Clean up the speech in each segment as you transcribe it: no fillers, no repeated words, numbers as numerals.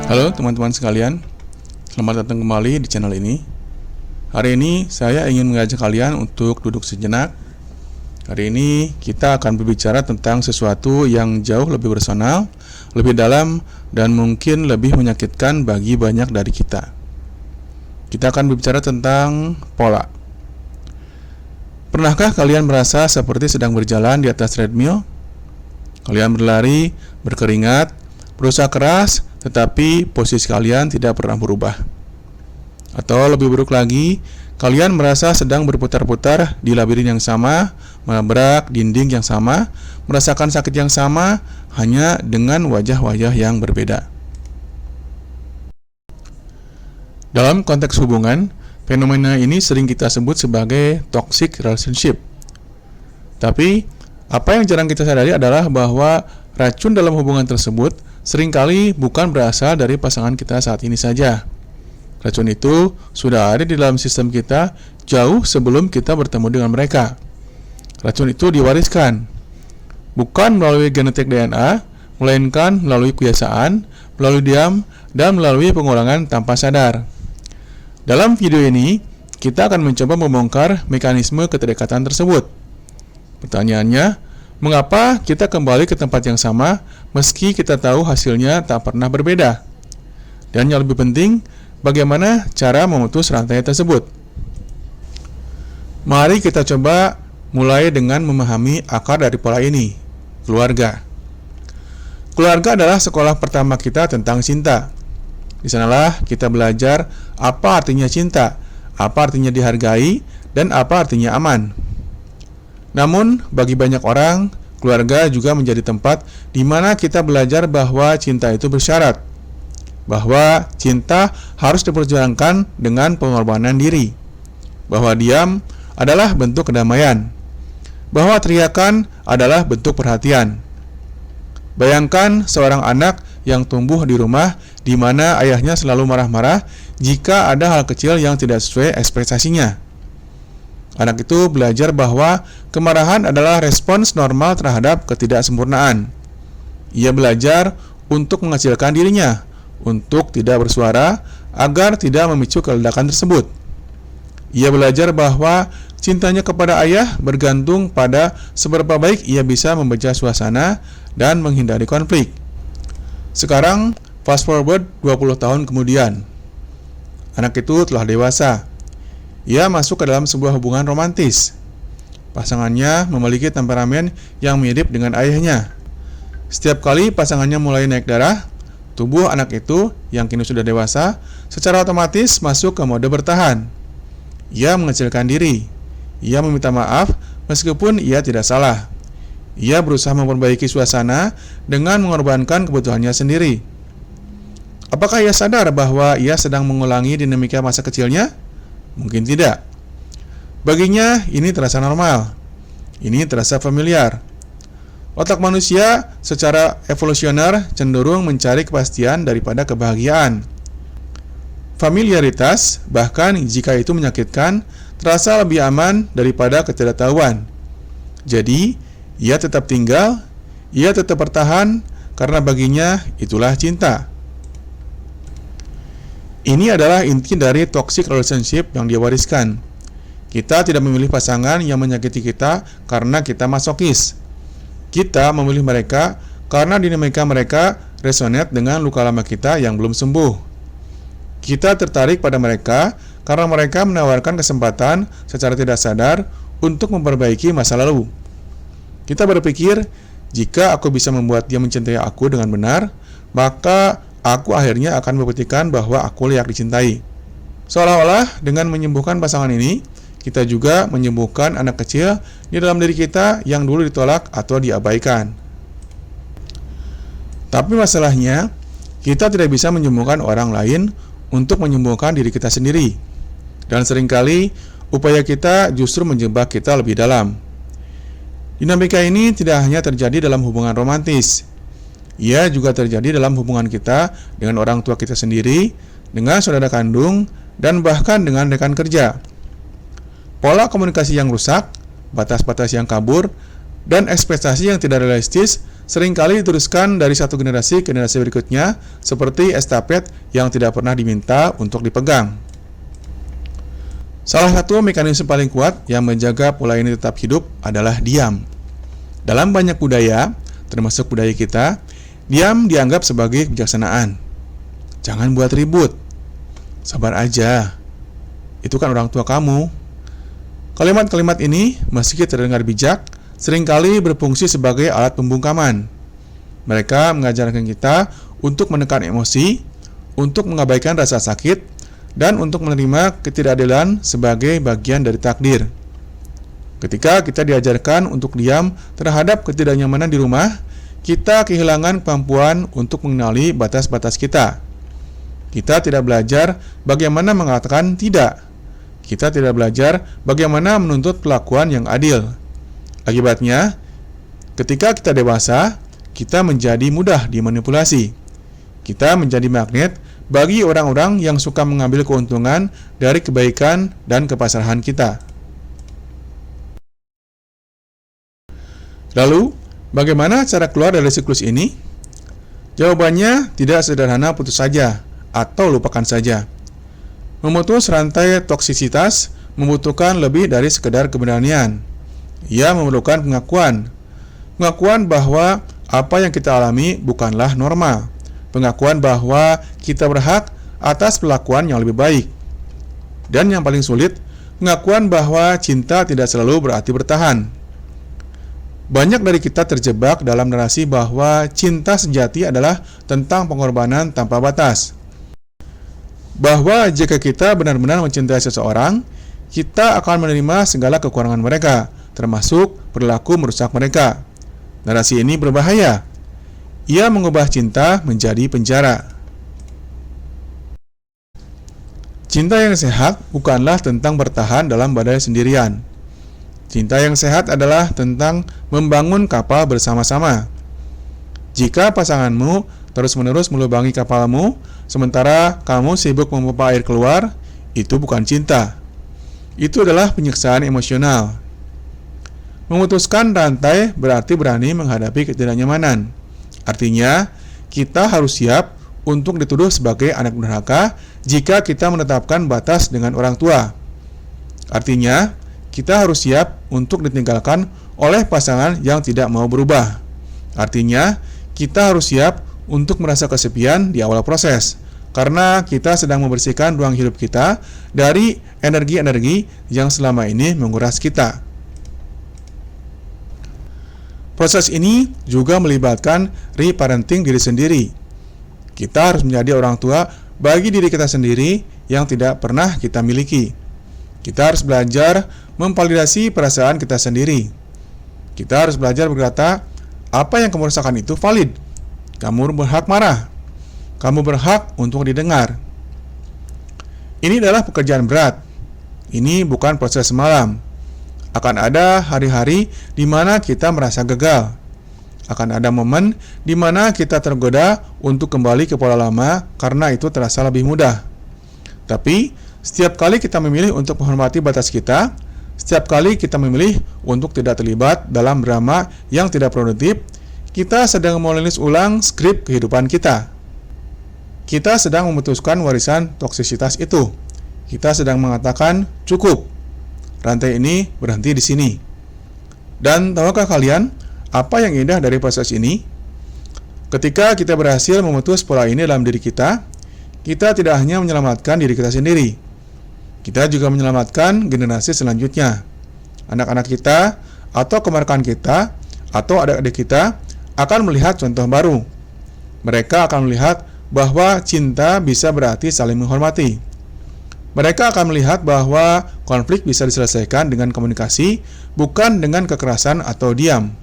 Halo teman-teman sekalian, selamat datang kembali di channel ini. Hari ini saya ingin mengajak kalian untuk duduk sejenak. Hari ini kita akan berbicara tentang sesuatu yang jauh lebih personal, lebih dalam, dan mungkin lebih menyakitkan bagi banyak dari kita. Kita akan berbicara tentang pola. Pernahkah kalian merasa seperti sedang berjalan di atas treadmill? Kalian berlari, berkeringat, berusaha keras, tetapi posisi kalian tidak pernah berubah. Atau lebih buruk lagi, kalian merasa sedang berputar-putar di labirin yang sama, menabrak dinding yang sama, merasakan sakit yang sama, hanya dengan wajah-wajah yang berbeda. Dalam konteks hubungan, fenomena ini sering kita sebut sebagai toxic relationship. Tapi, apa yang jarang kita sadari adalah bahwa racun dalam hubungan tersebut seringkali bukan berasal dari pasangan kita saat ini saja. Racun itu sudah ada di dalam sistem kita jauh sebelum kita bertemu dengan mereka. Racun itu diwariskan, bukan melalui genetik DNA, melainkan melalui kebiasaan, melalui diam, dan melalui pengulangan tanpa sadar. Dalam video ini, kita akan mencoba membongkar mekanisme keterikatan tersebut. Pertanyaannya, mengapa kita kembali ke tempat yang sama meski kita tahu hasilnya tak pernah berbeda? Dan yang lebih penting, bagaimana cara memutus rantai tersebut? Mari kita coba mulai dengan memahami akar dari pola ini, keluarga. Keluarga adalah sekolah pertama kita tentang cinta. Di sanalah kita belajar apa artinya cinta, apa artinya dihargai, dan apa artinya aman. Namun, bagi banyak orang, keluarga juga menjadi tempat di mana kita belajar bahwa cinta itu bersyarat, bahwa cinta harus diperjuangkan dengan pengorbanan diri, bahwa diam adalah bentuk kedamaian, bahwa teriakan adalah bentuk perhatian. Bayangkan seorang anak yang tumbuh di rumah di mana ayahnya selalu marah-marah jika ada hal kecil yang tidak sesuai ekspektasinya. Anak itu belajar bahwa kemarahan adalah respons normal terhadap ketidaksempurnaan. Ia belajar untuk mengecilkan dirinya, untuk tidak bersuara, agar tidak memicu keledakan tersebut. Ia belajar bahwa cintanya kepada ayah bergantung pada seberapa baik ia bisa membaca suasana dan menghindari konflik. Sekarang, fast forward 20 tahun kemudian. Anak itu telah dewasa. Ia masuk ke dalam sebuah hubungan romantis. Pasangannya memiliki temperamen yang mirip dengan ayahnya. Setiap kali pasangannya mulai naik darah, tubuh anak itu yang kini sudah dewasa secara otomatis masuk ke mode bertahan. Ia mengecilkan diri. Ia meminta maaf meskipun ia tidak salah. Ia berusaha memperbaiki suasana dengan mengorbankan kebutuhannya sendiri. Apakah ia sadar bahwa ia sedang mengulangi dinamika masa kecilnya? Mungkin tidak. Baginya ini terasa normal. Ini terasa familiar. Otak manusia secara evolusioner cenderung mencari kepastian daripada kebahagiaan. Familiaritas, bahkan jika itu menyakitkan, terasa lebih aman daripada ketidaktahuan. Jadi, ia tetap tinggal, ia tetap bertahan, karena baginya itulah cinta. Ini adalah inti dari toxic relationship yang dia wariskan. Kita tidak memilih pasangan yang menyakiti kita karena kita masokis. Kita memilih mereka karena dinamika mereka resonate dengan luka lama kita yang belum sembuh. Kita tertarik pada mereka karena mereka menawarkan kesempatan secara tidak sadar untuk memperbaiki masa lalu. Kita berpikir, jika aku bisa membuat dia mencintai aku dengan benar, maka aku akhirnya akan membuktikan bahwa aku layak dicintai. Seolah-olah dengan menyembuhkan pasangan ini, kita juga menyembuhkan anak kecil di dalam diri kita yang dulu ditolak atau diabaikan. Tapi masalahnya, kita tidak bisa menyembuhkan orang lain untuk menyembuhkan diri kita sendiri. Dan seringkali, upaya kita justru menjebak kita lebih dalam. Dinamika ini tidak hanya terjadi dalam hubungan romantis. Ia juga terjadi dalam hubungan kita dengan orang tua kita sendiri, dengan saudara kandung, dan bahkan dengan rekan kerja. Pola komunikasi yang rusak, batas-batas yang kabur, dan ekspektasi yang tidak realistis seringkali diteruskan dari satu generasi ke generasi berikutnya, seperti estafet yang tidak pernah diminta untuk dipegang. Salah satu mekanisme paling kuat yang menjaga pola ini tetap hidup adalah diam. Dalam banyak budaya, termasuk budaya kita, diam dianggap sebagai kebijaksanaan. Jangan buat ribut. Sabar aja. Itu kan orang tua kamu. Kalimat-kalimat ini, meski terdengar bijak, seringkali berfungsi sebagai alat pembungkaman. Mereka mengajarkan kita untuk menekan emosi, untuk mengabaikan rasa sakit, dan untuk menerima ketidakadilan sebagai bagian dari takdir. Ketika kita diajarkan untuk diam terhadap ketidaknyamanan di rumah, kita kehilangan kemampuan untuk mengenali batas-batas kita. Kita tidak belajar bagaimana mengatakan tidak. Kita tidak belajar bagaimana menuntut perlakuan yang adil. Akibatnya, ketika kita dewasa, kita menjadi mudah dimanipulasi. Kita menjadi magnet bagi orang-orang yang suka mengambil keuntungan dari kebaikan dan kepasrahan kita. Lalu, bagaimana cara keluar dari siklus ini? Jawabannya tidak sederhana putus saja atau lupakan saja. Memutus rantai toksisitas membutuhkan lebih dari sekedar keberanian. Ia memerlukan pengakuan. Pengakuan bahwa apa yang kita alami bukanlah normal. Pengakuan bahwa kita berhak atas perlakuan yang lebih baik. Dan yang paling sulit, pengakuan bahwa cinta tidak selalu berarti bertahan. Banyak dari kita terjebak dalam narasi bahwa cinta sejati adalah tentang pengorbanan tanpa batas. Bahwa jika kita benar-benar mencintai seseorang, kita akan menerima segala kekurangan mereka, termasuk perilaku merusak mereka. Narasi ini berbahaya. Ia mengubah cinta menjadi penjara. Cinta yang sehat bukanlah tentang bertahan dalam badai sendirian. Cinta yang sehat adalah tentang membangun kapal bersama-sama. Jika pasanganmu terus-menerus melubangi kapalmu, sementara kamu sibuk memompa air keluar, itu bukan cinta. Itu adalah penyiksaan emosional. Memutuskan rantai berarti berani menghadapi ketidaknyamanan. Artinya, kita harus siap untuk dituduh sebagai anak durhaka jika kita menetapkan batas dengan orang tua. Artinya, kita harus siap untuk ditinggalkan oleh pasangan yang tidak mau berubah. Artinya, kita harus siap untuk merasa kesepian di awal proses, karena kita sedang membersihkan ruang hidup kita dari energi-energi yang selama ini menguras kita. Proses ini juga melibatkan reparenting diri sendiri. Kita harus menjadi orang tua bagi diri kita sendiri yang tidak pernah kita miliki. Kita harus belajar memvalidasi perasaan kita sendiri. Kita harus belajar berkata, apa yang kamu rasakan itu valid. Kamu berhak marah. Kamu berhak untuk didengar. Ini adalah pekerjaan berat. Ini bukan proses semalam. Akan ada hari-hari di mana kita merasa gagal. Akan ada momen di mana kita tergoda untuk kembali ke pola lama karena itu terasa lebih mudah. Tapi, setiap kali kita memilih untuk menghormati batas kita, setiap kali kita memilih untuk tidak terlibat dalam drama yang tidak produktif, kita sedang menulis ulang skrip kehidupan kita. Kita sedang memutuskan warisan toksisitas itu. Kita sedang mengatakan, cukup. Rantai ini berhenti di sini. Dan tahukah kalian apa yang indah dari proses ini? Ketika kita berhasil memutus pola ini dalam diri kita tidak hanya menyelamatkan diri kita sendiri. Kita juga menyelamatkan generasi selanjutnya. Anak-anak kita atau kemerdekaan kita atau adik-adik kita akan melihat contoh baru. Mereka akan melihat bahwa cinta bisa berarti saling menghormati. Mereka akan melihat bahwa konflik bisa diselesaikan dengan komunikasi, bukan dengan kekerasan atau diam.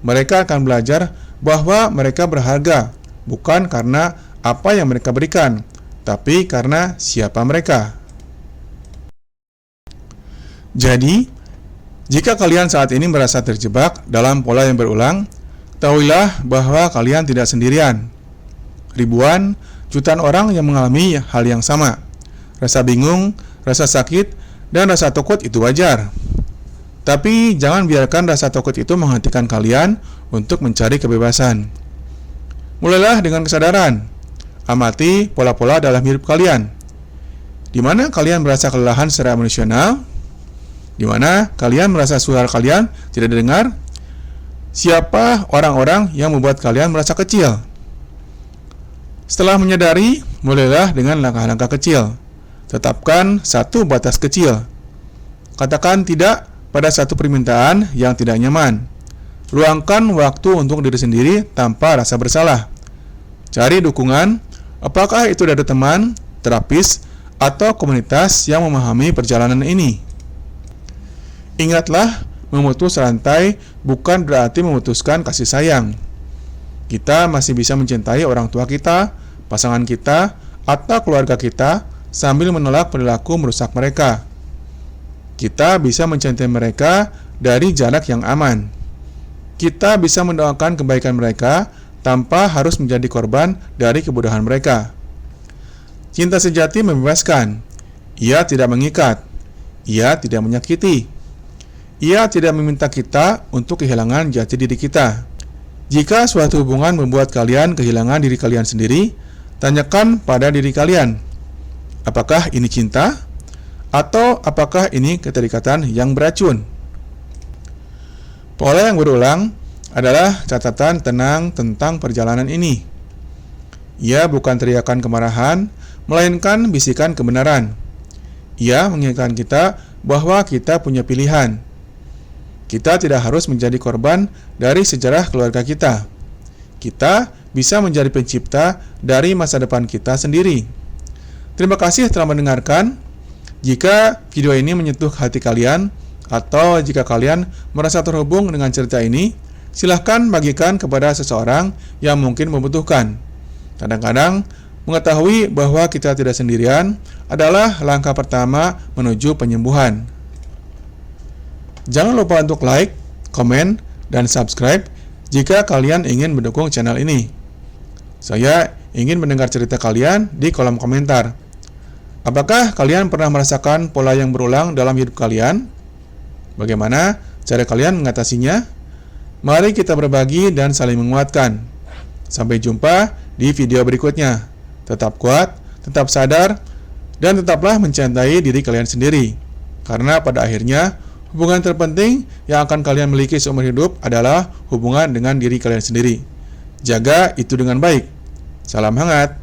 Mereka akan belajar bahwa mereka berharga, bukan karena apa yang mereka berikan, tapi karena siapa mereka. Jadi, jika kalian saat ini merasa terjebak dalam pola yang berulang, ketahuilah bahwa kalian tidak sendirian. Ribuan, jutaan orang yang mengalami hal yang sama. Rasa bingung, rasa sakit, dan rasa takut itu wajar. Tapi jangan biarkan rasa takut itu menghentikan kalian untuk mencari kebebasan. Mulailah dengan kesadaran. Amati pola-pola dalam hidup kalian. Di mana kalian merasa kelelahan secara emosional? Di mana kalian merasa suara kalian tidak didengar? Siapa orang-orang yang membuat kalian merasa kecil? Setelah menyadari, mulailah dengan langkah-langkah kecil. Tetapkan satu batas kecil. Katakan tidak pada satu permintaan yang tidak nyaman. Luangkan waktu untuk diri sendiri tanpa rasa bersalah. Cari dukungan, apakah itu dari teman, terapis, atau komunitas yang memahami perjalanan ini. Ingatlah, memutus rantai bukan berarti memutuskan kasih sayang. Kita masih bisa mencintai orang tua kita, pasangan kita, atau keluarga kita sambil menolak perilaku merusak mereka. Kita bisa mencintai mereka dari jarak yang aman. Kita bisa mendoakan kebaikan mereka tanpa harus menjadi korban dari kebodohan mereka. Cinta sejati membebaskan. Ia tidak mengikat. Ia tidak menyakiti. Ia tidak meminta kita untuk kehilangan jati diri kita. Jika suatu hubungan membuat kalian kehilangan diri kalian sendiri, tanyakan pada diri kalian, apakah ini cinta? Atau apakah ini keterikatan yang beracun? Pola yang berulang adalah catatan tenang tentang perjalanan ini. Ia bukan teriakan kemarahan, melainkan bisikan kebenaran. Ia mengingatkan kita bahwa kita punya pilihan. Kita tidak harus menjadi korban dari sejarah keluarga kita. Kita bisa menjadi pencipta dari masa depan kita sendiri. Terima kasih telah mendengarkan. Jika video ini menyentuh hati kalian, atau jika kalian merasa terhubung dengan cerita ini, silahkan bagikan kepada seseorang yang mungkin membutuhkan. Kadang-kadang, mengetahui bahwa kita tidak sendirian adalah langkah pertama menuju penyembuhan. Jangan lupa untuk like, komen, dan subscribe jika kalian ingin mendukung channel ini. Saya ingin mendengar cerita kalian di kolom komentar. Apakah kalian pernah merasakan pola yang berulang dalam hidup kalian? Bagaimana cara kalian mengatasinya? Mari kita berbagi dan saling menguatkan. Sampai jumpa di video berikutnya. Tetap kuat, tetap sadar, dan tetaplah mencintai diri kalian sendiri. Karena pada akhirnya, hubungan terpenting yang akan kalian miliki seumur hidup adalah hubungan dengan diri kalian sendiri. Jaga itu dengan baik. Salam hangat.